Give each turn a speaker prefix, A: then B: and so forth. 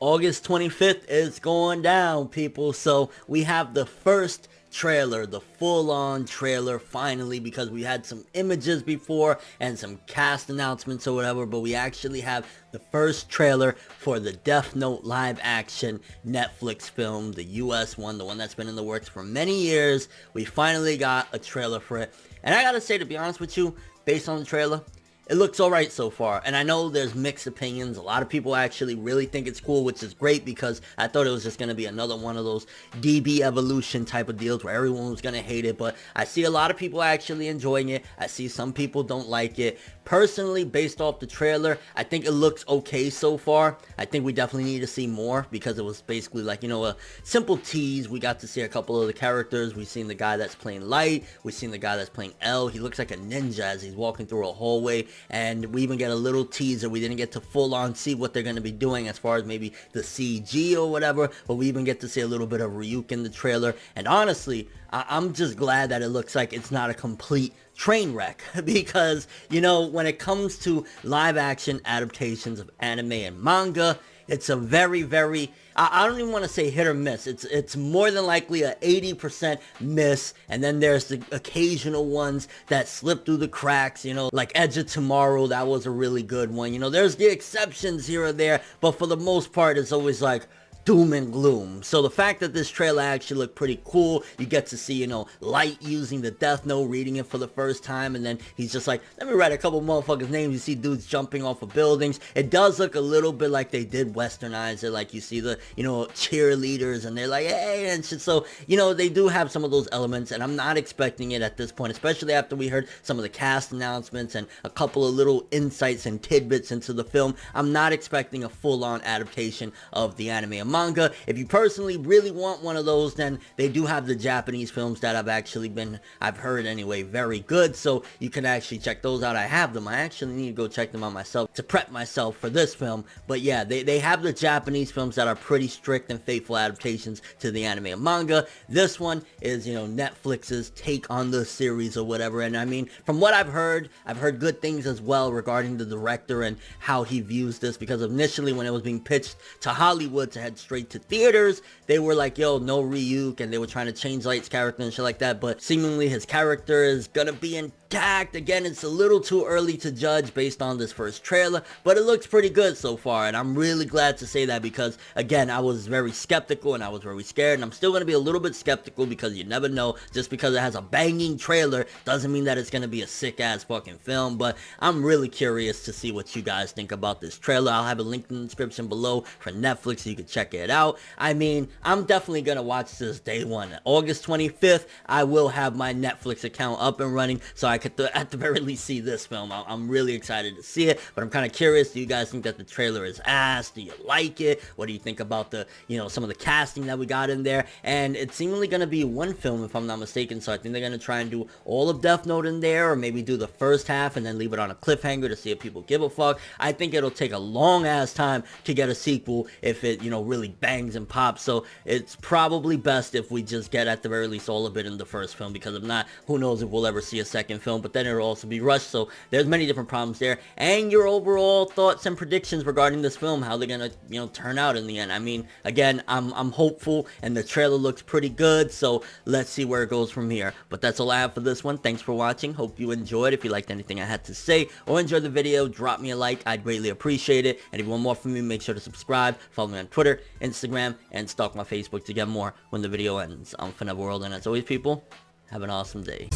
A: August 25th is going down, people. So we have the first trailer, the full-on trailer finally, because we had some images before and some cast announcements or whatever, but we actually have the first trailer for the Death Note live action Netflix film, the US one, the one that's been in the works for many years. We finally got a trailer for it, and I gotta say, to be honest with you, based on the trailer, it looks alright so far, and I know there's mixed opinions. A lot of people actually really think it's cool, which is great, because I thought it was just going to be another one of those DB evolution type of deals where everyone was going to hate it, but I see a lot of people actually enjoying it. I see some people don't like it. Personally, based off the trailer, I think it looks okay so far. I think we definitely need to see more, because it was basically like, you know, a simple tease. We got to see a couple of the characters. We've seen the guy that's playing Light. We've seen the guy that's playing L. He looks like a ninja as he's walking through a hallway. And we even get a little teaser. We didn't get to full on see what they're going to be doing as far as maybe the CG or whatever, but we even get to see a little bit of Ryuk in the trailer. And honestly, I'm just glad that it looks like it's not a complete train wreck, because, you know, when it comes to live action adaptations of anime and manga, it's a very, I don't even want to say hit or miss. It's more than likely a 80% miss, and then there's the occasional ones that slip through the cracks, you know, like Edge of Tomorrow. That was a really good one. You know, there's the exceptions here or there, but for the most part, it's always like doom and gloom. So the fact that this trailer actually looked pretty cool, you get to see, you know, Light using the Death Note, reading it for the first time, and then he's just like, let me write a couple motherfuckers' names. You see dudes jumping off of buildings. It does look a little bit like they did westernize it, like you see the, you know, cheerleaders, and they're like, hey, and shit. So, you know, they do have some of those elements, and I'm not expecting it at this point, especially after we heard some of the cast announcements and a couple of little insights and tidbits into the film. I'm not expecting a full-on adaptation of the anime and manga. If you personally really want one of those, then they do have the Japanese films that I've heard anyway, very good, so you can actually check those out. I have them. I actually need to go check them out myself to prep myself for this film. But yeah, they have the Japanese films that are pretty strict and faithful adaptations to the anime and manga. This one is, you know, Netflix's take on the series or whatever, and I mean, from what I've heard good things as well regarding the director and how he views this, because initially when it was being pitched to Hollywood to head straight to theaters, they were like, yo, no Ryuk, and they were trying to change Light's character and shit like that, but seemingly his character is gonna be intact. Again, it's a little too early to judge based on this first trailer, but it looks pretty good so far, and I'm really glad to say that, because again, I was very skeptical and I was very scared, and I'm still gonna be a little bit skeptical, because you never know. Just because it has a banging trailer doesn't mean that it's gonna be a sick ass fucking film. But I'm really curious to see what you guys think about this trailer. I'll have a link in the description below for Netflix so you can check it out. I mean, I'm definitely gonna watch this day one. August 25th, I will have my Netflix account up and running, so I could at the very least see this film. I'm really excited to see it, but I'm kind of curious. Do you guys think that the trailer is ass? Do you like it? What do you think about the, you know, some of the casting that we got in there? And it's seemingly gonna be one film, if I'm not mistaken, so I think they're gonna try and do all of Death Note in there, or maybe do the first half and then leave it on a cliffhanger to see if people give a fuck. I think it'll take a long ass time to get a sequel if it, you know, really bangs and pops, so it's probably best if we just get at the very least all of it in the first film, because if not, who knows if we'll ever see a second film. But then it'll also be rushed, so there's many different problems there. And your overall thoughts and predictions regarding this film, how they're gonna, you know, turn out in the end. I mean, again, I'm hopeful, and the trailer looks pretty good, so let's see where it goes from here. But that's all I have for this one. Thanks for watching. Hope you enjoyed. If you liked anything I had to say or enjoyed the video, drop me a like. I'd greatly appreciate it. And if you want more from me, make sure to subscribe, follow me on Twitter, Instagram, and stalk my Facebook to get more when the video ends. I'm ForneverWorld, and as always, people, have an awesome day.